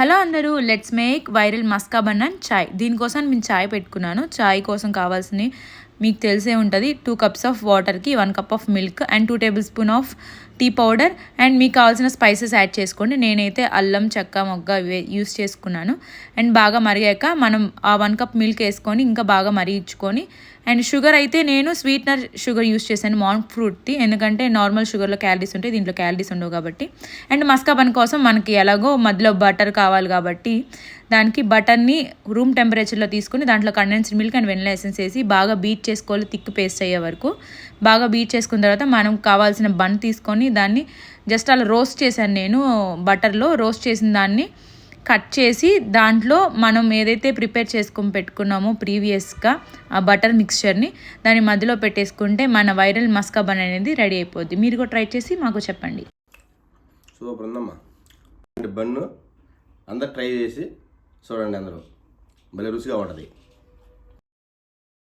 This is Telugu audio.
హలో అందరూ, let's make viral maska bun and chai. దీనికోసం నేను చాయ్ పెట్టుకున్నాను. చాయ్ కోసం కావాల్సినవి మీకు తెలిసే ఉంటుంది. 2 cups ఆఫ్ వాటర్కి 1 cup of milk and 2 tablespoons of tea powder and మీకు కావాల్సిన స్పైసెస్ యాడ్ చేసుకోండి. నేనైతే అల్లం, చెక్క, మొగ్గ యూస్ చేసుకున్నాను. అండ్ బాగా మరిగాక మనం ఆ 1 cup మిల్క్ వేసుకొని ఇంకా బాగా మరిగించుకొని అండ్ షుగర్ అయితే నేను స్వీట్నర్ షుగర్ యూస్ చేశాను, మాంక్ ఫ్రూట్ది. ఎందుకంటే నార్మల్ షుగర్లో క్యాలరీస్ ఉంటాయి, దీంట్లో క్యాలరీస్ ఉండవు కాబట్టి. అండ్ మస్కా బన్ కోసం మనకి ఎలాగో మధ్యలో బటర్ కావాలి కాబట్టి దానికి బటర్ని రూమ్ టెంపరేచర్లో తీసుకుని దాంట్లో condensed milk and vanilla essence వేసి బాగా బీట్ చేసుకోవాలి, థిక్ పేస్ట్ అయ్యే వరకు. బాగా బీట్ చేసుకున్న తర్వాత మనం కావాల్సిన బన్ తీసుకొని దాన్ని జస్ట్ అలా రోస్ట్ చేశాను నేను బటర్లో. రోస్ట్ చేసిన దాన్ని కట్ చేసి దాంట్లో మనం ఏదైతే ప్రిపేర్ చేసుకొని పెట్టుకున్నామో ప్రీవియస్గా ఆ బటర్ మిక్స్చర్ని దాని మధ్యలో పెట్టేసుకుంటే మన వైరల్ మస్కా బన్ అనేది రెడీ అయిపోద్ది. మీరు కూడా ట్రై చేసి మాకు చెప్పండి. సూపర్ ఉందమ్మా. బన్ను అందరు ట్రై చేసి చూడండి, అందరూ భలే రుచిగా ఉంటుంది.